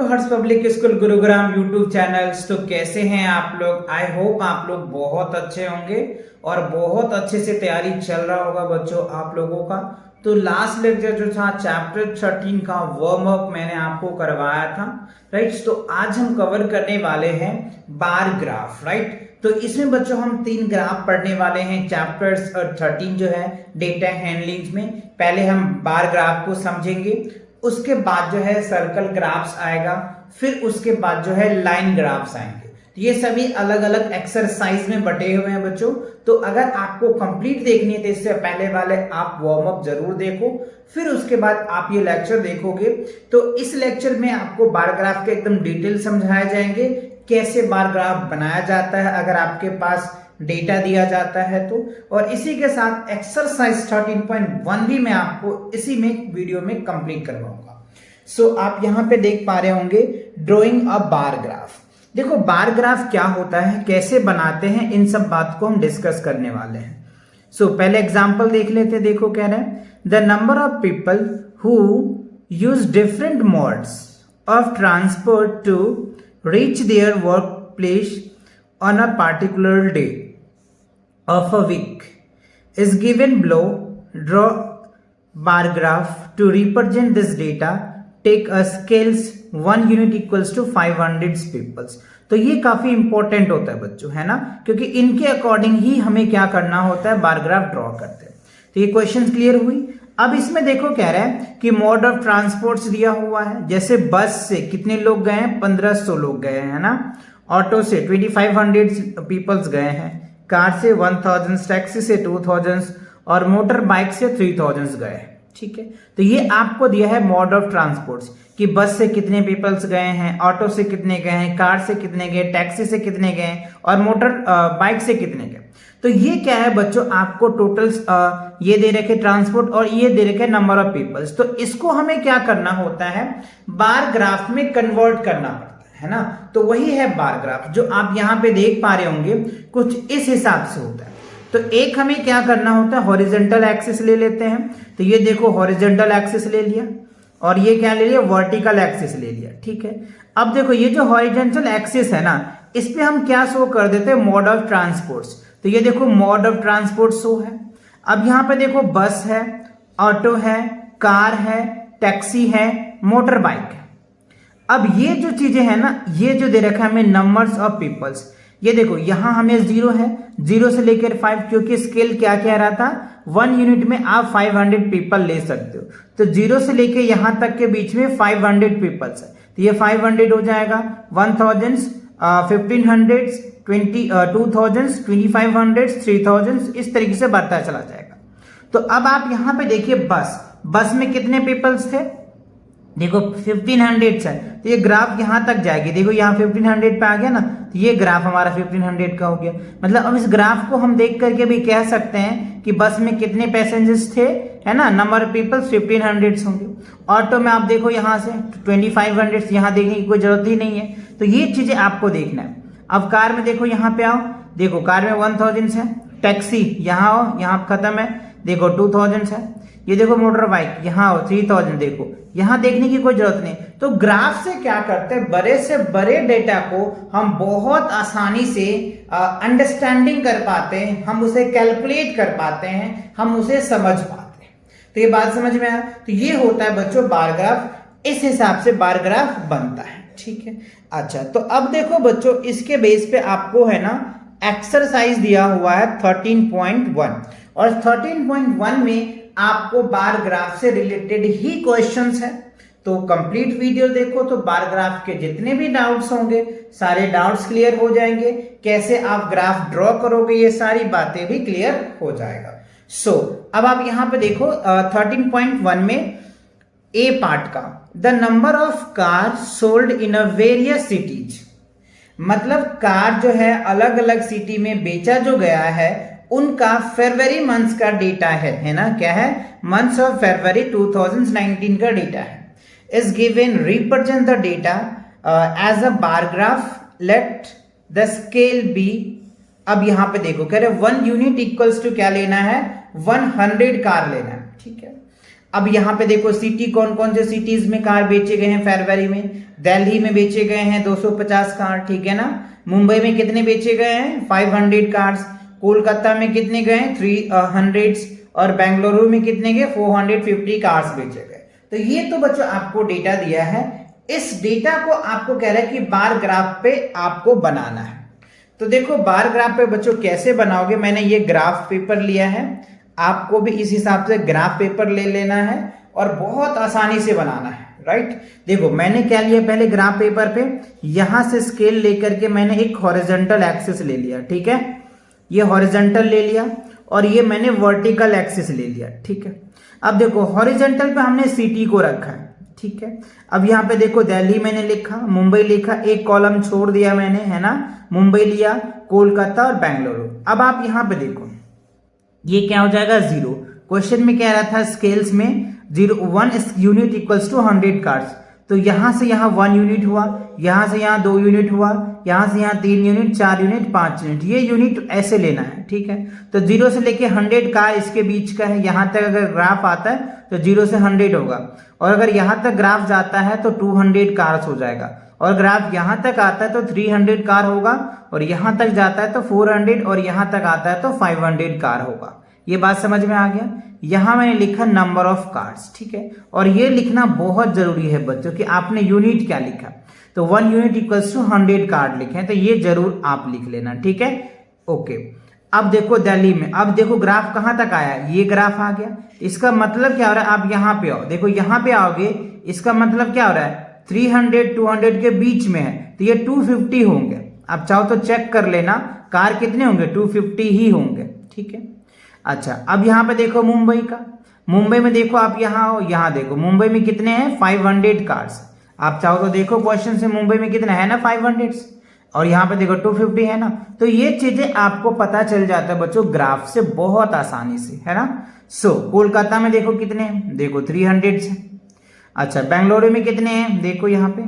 To Harsh public school Gurugram YouTube channels. तो कैसे हैं आप लोग? आई होप आप लोग बहुत अच्छे होंगे और बहुत अच्छे से तैयारी चल रहा होगा बच्चों आप लोगों का। तो लास्ट लेक्चर जो था चैप्टर 13 का वार्म अप मैंने आपको करवाया था, राइट। तो आज हम कवर करने वाले हैं बार ग्राफ, राइट। तो इसमें बच्चों हम 3 ग्राफ पढ़ने वाले हैं चैप्टर्स 13 जो है डेटा हैंडलिंग में। पहले हम बार ग्राफ को समझेंगे, उसके बाद जो है सर्कल ग्राफ्स आएगा, फिर उसके बाद जो है लाइन ग्राफ्स आएंगे। ये सभी अलग अलग एक्सरसाइज में बटे हुए हैं बच्चों। तो अगर आपको कंप्लीट देखनी है तो इससे पहले वाले आप वार्म अप जरूर देखो, फिर उसके बाद आप ये लेक्चर देखोगे। तो इस लेक्चर में आपको बार ग्राफ के एकदम डिटेल समझाए जाएंगे, कैसे बार ग्राफ बनाया जाता है अगर आपके पास डेटा दिया जाता है तो। और इसी के साथ एक्सरसाइज 13.1 भी मैं आपको इसी में वीडियो में कंप्लीट करवाऊंगा। सो आप यहां पे देख पा रहे होंगे ड्रॉइंग अ बार ग्राफ। देखो बार ग्राफ क्या होता है, कैसे बनाते हैं, इन सब बात को हम डिस्कस करने वाले हैं। सो पहले एग्जांपल देख लेते। देखो कह रहे हैं the number of people who use different modes of transport to reach their work place on a particular day of a week is given below. Draw bar graph to represent this data. Take a scales 1 unit equals to 500 peoples. तो ये काफी important होता है बच्चों, है ना, क्योंकि इनके अकॉर्डिंग ही हमें क्या करना होता है, बार ग्राफ ड्रॉ करते हैं। तो ये क्वेश्चन क्लियर हुई। अब इसमें देखो कह रहा है कि मोड ऑफ ट्रांसपोर्ट दिया हुआ है, जैसे बस से कितने लोग गए हैं, 1500 लोग गए हैं, है ना। ऑटो से 2500 पीपल्स गए हैं, कार से 1000, टैक्सी से 2000 और मोटर बाइक से 3000 गए हैं, ठीक है। तो ये आपको दिया है मोड ऑफ ट्रांसपोर्ट कि बस से कितने पीपल्स गए हैं, ऑटो से कितने गए हैं, कार से कितने गए, टैक्सी से कितने गए और मोटर बाइक से कितने गए। तो ये क्या है बच्चों, आपको टोटल्स ये दे रखे ट्रांसपोर्ट और ये दे रखे नंबर ऑफ पीपल्स। तो इसको हमें क्या करना होता है, बार ग्राफ में कन्वर्ट करना पड़ता है ना। तो वही है बार ग्राफ जो आप यहाँ पे देख पा रहे होंगे, कुछ इस हिसाब से होता है। तो एक हमें क्या करना होता है, हॉरिजॉन्टल एक्सिस ले लेते हैं। तो ये देखो हॉरिजॉन्टल एक्सिस ले लिया और ये क्या ले लिया, वर्टिकल एक्सिस ले लिया, ठीक है। अब देखो ये जो हॉरिजॉन्टल एक्सिस है ना, इस पे हम क्या शो कर देते हैं, मोड ऑफ ट्रांसपोर्ट। तो ये देखो मोड ऑफ ट्रांसपोर्ट शो है। अब यहाँ पे देखो बस है, ऑटो है, कार है, टैक्सी है, मोटर बाइक है। अब ये जो चीजें है ना, ये जो दे रखा है हमें नंबर्स ऑफ पीपल्स, ये देखो यहां हमें 0 है, 0 से लेकर 5, क्योंकि स्केल क्या कह रहा था, 1 यूनिट में आप 500 पीपल ले सकते हो। तो 0 से लेकर यहां तक के बीच में 500 पीपल्स है। तो ये 500 हो जाएगा, 1000, 1500, 2000, 2500, 3000, इस तरीके से बढ़ता चला जाएगा। तो अब आप यहां पे देखिए बस में कितने पीपल्स थे, देखो 1500 है। तो ये ग्राफ यहां तक जाएगी, देखो यहाँ 1500 पे आ गया ना, तो ये ग्राफ हमारा 1500 का हो गया। मतलब अब इस ग्राफ को हम देख करके भी कह सकते हैं कि बस में कितने पैसेंजर्स थे, है ना, नंबर ऑफ पीपल्स 1500 होंगे। ऑटो में आप देखो यहाँ से 2500, यहाँ देखने की कोई जरूरत ही नहीं है। तो ये चीजें आपको देखना है। अब कार में देखो, यहाँ पे आओ, देखो कार में 1000 है, टैक्सी यहाँ आओ, यहाँ खत्म है, देखो 2000 है। ये देखो मोटर बाइक यहाँ आओ 3000, देखो यहाँ देखने की कोई जरूरत नहीं। तो ग्राफ से क्या करते हैं, बड़े से बड़े डेटा को हम बहुत आसानी से अंडरस्टैंडिंग कर पाते हैं, हम उसे कैलकुलेट कर पाते हैं, हम उसे समझ पाते हैं। तो ये बात समझ में आया। तो ये होता है बच्चों बार ग्राफ, इस हिसाब से बार ग्राफ बनता है, ठीक है। अच्छा, तो अब देखो बच्चों इसके बेस पे आपको है ना एक्सरसाइज दिया हुआ है 13.1 और 13.1 में आपको बार ग्राफ से रिलेटेड ही क्वेश्चंस है। तो कंप्लीट वीडियो देखो तो बार ग्राफ के जितने भी डाउट्स होंगे सारे डाउट्स क्लियर हो जाएंगे, कैसे आप ग्राफ ड्रॉ करोगे ये सारी बातें भी क्लियर हो जाएगा। सो अब आप यहां पे देखो 13.1 में ए पार्ट का, the number of car sold in a various cities. मतलब कार जो है अलग अलग सिटी में बेचा जो गया है, उनका फरवरी मंथ्स का डेटा है ना, क्या है, मंथ्स ऑफ फरवरी 2019 का डेटा है। Is given, represent the data as a bar graph, let the scale be. अब यहां पे देखो कह रहे 1 यूनिट इक्वल्स टू क्या लेना है, 100 कार लेना है, ठीक है। अब यहाँ पे देखो सिटी, कौन कौन से सिटीज में कार बेचे गए हैं फरवरी में। दिल्ली में बेचे गए हैं 250 कार, ठीक है ना। मुंबई में कितने बेचे गए हैं 500 कार्स। कोलकाता में कितने गए 300 और बेंगलुरु में कितने गए 450 कार्स बेचे गए। तो ये तो बच्चों आपको डेटा दिया है। इस डेटा को आपको कह रहा है कि बार ग्राफ पे आपको बनाना है। तो देखो बार ग्राफ पे बच्चों कैसे बनाओगे, मैंने ये ग्राफ पेपर लिया है, आपको भी इस हिसाब से ग्राफ पेपर ले लेना है और बहुत आसानी से बनाना है, राइट। देखो मैंने क्या लिया, पहले ग्राफ पेपर पे यहां से स्केल लेकर के मैंने एक हॉरिजॉन्टल एक्सिस ले लिया, ठीक है। ये हॉरिजॉन्टल ले लिया और ये मैंने वर्टिकल एक्सिस ले लिया, ठीक है। अब देखो हॉरिजॉन्टल पे हमने सिटी को रखा है, ठीक है। अब यहाँ पे देखो दिल्ली मैंने लिखा, मुंबई लिखा, एक कॉलम छोड़ दिया मैंने, है ना, मुंबई लिया, कोलकाता और बेंगलुरु। अब आप यहाँ पे देखो ये क्या हो जाएगा 0। क्वेश्चन में कह रहा था स्केल्स में 1 यूनिट इक्वल्स टू 100 कार्स। तो यहां से यहां 1 यूनिट हुआ, यहां से यहां 2 यूनिट हुआ, यहां से यहां 3 यूनिट, 4 यूनिट, 5 यूनिट, ये यूनिट ऐसे लेना है, ठीक है। तो 0 से लेके 100 कार इसके बीच का है। यहां तक अगर ग्राफ आता है तो 0 से 100 होगा, और अगर यहां तक ग्राफ जाता है तो 200 कार्स हो जाएगा, और ग्राफ यहां तक आता है तो 300 कार होगा, और यहां तक जाता है तो 400, और यहां तक आता है तो 500 कार होगा। ये बात समझ में आ गया। यहां मैंने लिखा नंबर ऑफ कार्स, ठीक है। और ये लिखना बहुत जरूरी है बच्चों कि आपने यूनिट क्या लिखा। तो 1 यूनिट इक्वल्स टू 100 कार्ड लिखे हैं, तो ये जरूर आप लिख लेना, ठीक है, ओके। अब देखो दिल्ली में, अब देखो ग्राफ कहां तक आया, ये ग्राफ आ गया। इसका मतलब क्या हो रहा है, आप यहां पे आओ, देखो यहां पे आओगे, इसका मतलब क्या हो रहा है 300 200 के बीच में है, तो ये 250 होंगे। आप चाहो तो चेक कर लेना, कार कितने होंगे 250 ही होंगे, ठीक है। अच्छा अब यहां पे देखो मुंबई का, मुंबई में देखो आप यहां आओ, यहां देखो मुंबई में कितने हैं 500 कार्स। आप चाहो तो देखो क्वेश्चन से मुंबई में कितना है ना 500, और यहां पे देखो 250 है ना। तो ये चीजें आपको पता चल जाता है बच्चों ग्राफ से बहुत आसानी से, है ना। सो कोलकाता में देखो कितने हैं, देखो 300 है। अच्छा बेंगलुरु में कितने हैं, देखो यहाँ पे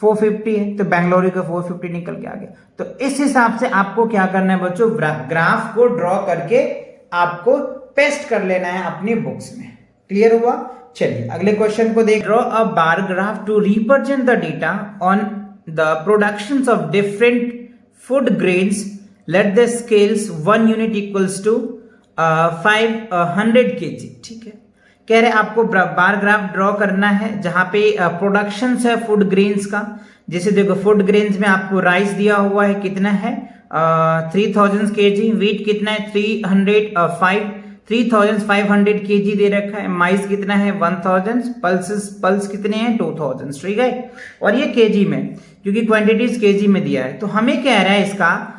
450 है, तो बेंगलुरु का 450 निकल के आ गया। तो इस हिसाब से आपको क्या करना है बच्चों, ग्राफ को ड्रॉ करके आपको पेस्ट कर लेना है अपनी बुक्स में। क्लियर हुआ। चलिए अगले क्वेश्चन को देख। Draw a bar graph to represent the data on the productions of different food grains, let the scales 1 unit equals to 500 kg, ठीक है। कह रहे आपको बार ग्राफ ड्रॉ करना है जहां पे प्रोडक्शन है फूड ग्रेन्स का। जैसे देखो फूड ग्रेन्स में आपको राइस दिया हुआ है, कितना है 3000 kg, वीट कितना है 3500 kg दे रखा है, माइस कितना है 1000, पल्स कितने हैं 2000, ठीक है। और ये केजी में, क्योंकि क्वांटिटीज केजी में दिया है, तो हमें कह रहा है इसका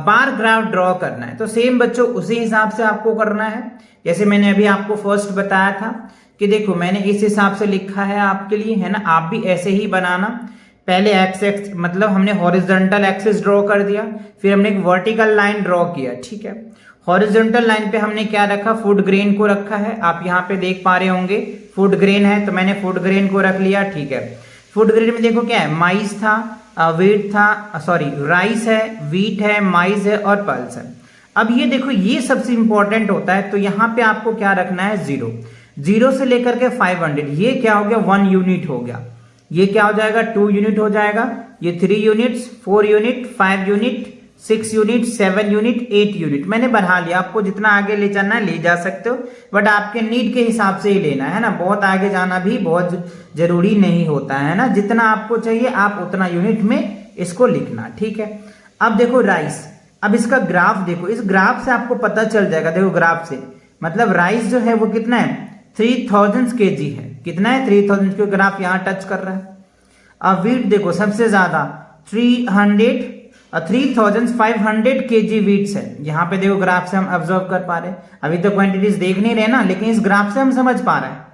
बार ग्राफ ड्रॉ करना है। तो सेम बच्चों उसी हिसाब से आपको करना है, जैसे मैंने अभी आपको फर्स्ट बताया था कि देखो मैंने इस हिसाब से लिखा है आपके लिए, है ना। आप भी ऐसे ही बनाना। पहले एक्स मतलब हमने हॉरिजॉन्टल एक्सिस ड्रॉ कर दिया, फिर हमने एक वर्टिकल लाइन ड्रॉ किया, ठीक है। हॉरिजॉन्टल लाइन पे हमने क्या रखा, फूड ग्रेन को रखा है। आप यहाँ पे देख पा रहे होंगे फूड ग्रेन है, तो मैंने फूड ग्रेन को रख लिया, ठीक है। फूड ग्रेन में देखो क्या है, माइस था, वीट था, सॉरी राइस है, वीट है, माइस है और पल्स है। अब ये देखो ये सबसे इंपॉर्टेंट होता है, तो यहाँ पे आपको क्या रखना है 0 से लेकर के 500, ये क्या हो गया 1 यूनिट हो गया। ये क्या हो जाएगा 2 यूनिट हो जाएगा, ये 3 units, 4 unit, 5 unit, 6 unit, 7 unit, 8 unit. मैंने बढ़ा लिया, आपको जितना आगे ले जाना है ले जा सकते हो, बट आपके नीड के हिसाब से ही लेना है ना। बहुत आगे जाना भी बहुत जरूरी नहीं होता है ना, जितना आपको चाहिए आप उतना यूनिट में इसको लिखना, ठीक है। अब देखो राइस, अब इसका ग्राफ देखो, इस ग्राफ से आपको पता चल जाएगा। देखो ग्राफ से मतलब राइस जो है वो कितना है 3000 kg है, कितना है 3000, क्योंकि ग्राफ यहाँ टच कर रहा है। अब वीट देखो सबसे ज्यादा 3500 kg वीट्स है, यहाँ पे देखो ग्राफ से हम ऑब्जर्व कर पा रहे हैं। अभी तो क्वांटिटीज देख नहीं रहे ना, लेकिन इस ग्राफ से हम समझ पा रहे हैं।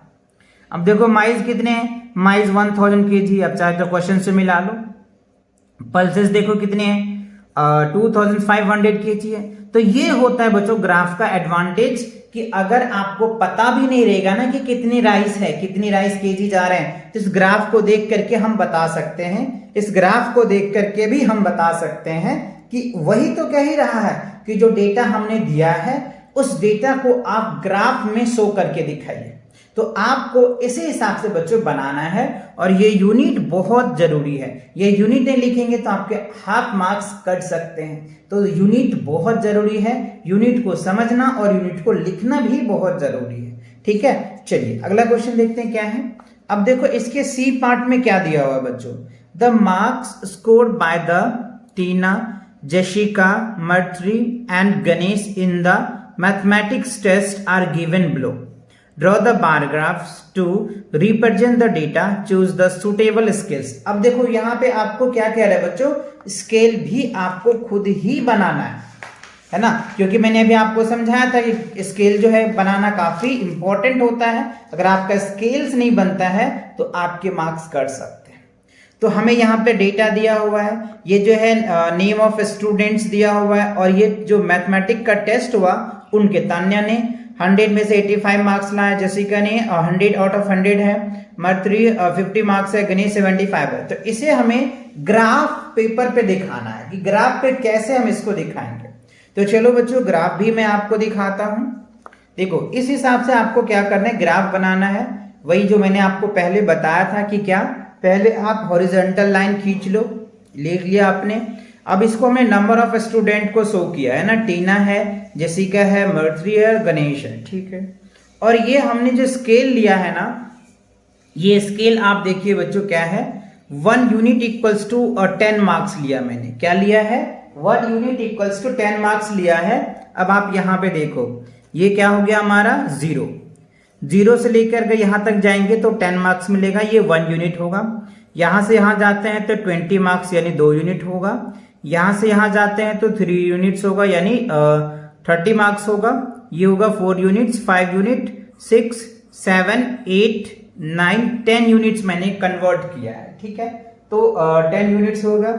अब देखो माइस कितने हैं, माइस 1000 kg, अब चाहे तो क्वेश्चन से मिला लो। पल्सेस देखो कितने हैं 2500 kg है। तो ये होता है बच्चों ग्राफ का एडवांटेज कि अगर आपको पता भी नहीं रहेगा ना कि कितनी राइस है, कितनी राइस केजी जा रहे हैं, तो इस ग्राफ को देख करके हम बता सकते हैं, इस ग्राफ को देख करके भी हम बता सकते हैं कि वही तो कह ही रहा है कि जो डेटा हमने दिया है उस डेटा को आप ग्राफ में शो करके दिखाइए। तो आपको इसी हिसाब से बच्चों बनाना है और ये यूनिट बहुत जरूरी है। ये यूनिट नहीं लिखेंगे तो आपके हाफ मार्क्स कट सकते हैं। तो यूनिट बहुत जरूरी है, यूनिट को समझना और यूनिट को लिखना भी बहुत जरूरी है। ठीक है, चलिए अगला क्वेश्चन देखते हैं क्या है। अब देखो इसके सी पार्ट में क्या दिया हुआ है बच्चों, the marks scored by the Tina, Jessica, Maitri and Ganesh in the mathematics test are given below. Draw the bar graphs to represent the data. Choose the suitable scales. अब देखो यहाँ पे आपको क्या कह रहा है बच्चों, स्केल भी आपको खुद ही बनाना है ना, क्योंकि मैंने अभी आपको समझाया था कि स्केल जो है बनाना काफी इंपॉर्टेंट होता है। अगर आपका स्केल्स नहीं बनता है तो आपके मार्क्स कट सकते हैं। तो हमें यहाँ पे डेटा दिया हुआ है, ये जो है नेम ऑफ स्टूडेंट्स दिया हुआ है, और ये जो मैथमेटिक का टेस्ट हुआ उनके तान्या ने 100 में से 85 मार्क्स लाए, जेसिका ने 100 आउट ऑफ 100 है, मर्त्री 50 मार्क्स है, गणेश 75 है। तो इसे हमें ग्राफ पेपर पे दिखाना है कि ग्राफ पे कैसे हम इसको दिखाएंगे। तो चलो बच्चों ग्राफ भी मैं आपको दिखाता हूं। देखो इस हिसाब से आपको क्या करना है, ग्राफ बनाना है। वही जो मैंने आपको पहले बताया था कि क्या, पहले आप हॉरिजॉन्टल लाइन खींच लो, लिख लिया आपने। अब इसको हमने नंबर ऑफ स्टूडेंट को शो किया है ना, टीना है, जेसिका है, मर्त्री है, गणेश है। ठीक है, और ये हमने जो स्केल लिया है ना, ये स्केल आप देखिए बच्चों क्या है, 1 यूनिट इक्वल्स टू और 10 मार्क्स लिया मैंने। क्या लिया है, 1 यूनिट इक्वल्स टू 10 मार्क्स लिया है। अब आप यहां पे देखो ये क्या हो गया हमारा, 0 से लेकर के यहां तक जाएंगे तो 10 मार्क्स मिलेगा, ये 1 यूनिट होगा। यहां से यहां जाते हैं तो 20 मार्क्स यानी 2 यूनिट होगा। यहां से यहां जाते हैं तो 3 यूनिट्स होगा यानी 30 मार्क्स होगा। ये होगा 4 यूनिट्स, 5 यूनिट, 6, 7, 8, 9, 10 यूनिट्स मैंने कन्वर्ट किया है। ठीक है, तो 10 यूनिट्स होगा।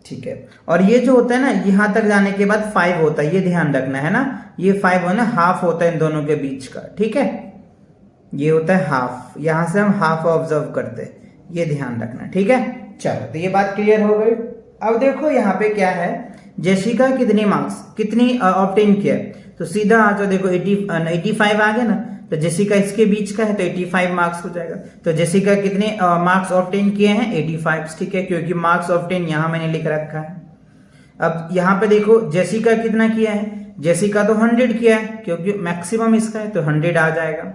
ठीक है, और ये जो होता है ना, यहां तक जाने के बाद 5 होता है, ये ध्यान रखना है ना, ये 5 होना हाफ होता है इन दोनों के बीच का। ठीक है, ये होता है हाफ, यहां से हम हाफ ऑब्जर्व करते हैं, ये ध्यान रखना। ठीक है, चलो तो ये बात क्लियर हो गई। अब देखो यहाँ पे क्या है, जेसिका कितने मार्क्स कितनी ऑब्टेन किया, तो सीधा आ जाओ, देखो 85 आ गया ना, तो जेसिका इसके बीच का है तो 85 मार्क्स हो जाएगा। तो जेसिका कितने मार्क्स ऑब्टेन किए हैं, 85। ठीक है, क्योंकि मार्क्स ऑब्टेन यहाँ मैंने लिख रखा है। अब यहाँ पे देखो जेसिका कितना किया है, जेसिका तो 100 किया है क्योंकि मैक्सिमम इसका है तो 100 आ जाएगा।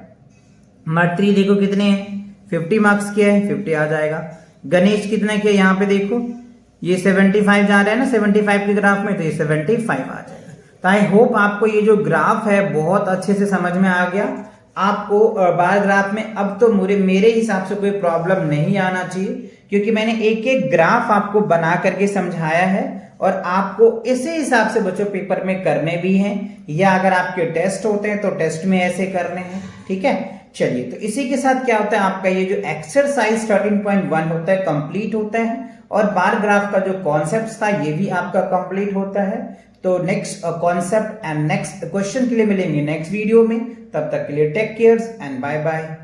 मर्त्री देखो कितने हैं, 50 मार्क्स किया है, 50 आ जाएगा। गणेश कितना किया, यहाँ पे देखो ये 75 जा रहा है ना 75 के ग्राफ में, तो ये 75 आ जाएगा। तो आई होप आपको ये जो ग्राफ है बहुत अच्छे से समझ में आ गया। आपको बार ग्राफ में अब तो मेरे हिसाब से कोई प्रॉब्लम नहीं आना चाहिए, क्योंकि मैंने एक एक ग्राफ आपको बना करके समझाया है और आपको इसी हिसाब से बच्चों पेपर में करने भी हैं, या अगर आपके टेस्ट होते हैं तो टेस्ट में ऐसे करने हैं। ठीक है, चलिए तो इसी के साथ क्या होता है, आपका ये जो एक्सरसाइज 13.1 होता है कंप्लीट होता है, और बार ग्राफ का जो कॉन्सेप्ट था ये भी आपका कंप्लीट होता है। तो next concept and next question के लिए मिलेंगे नेक्स्ट वीडियो में। तब तक के लिए take care and bye bye.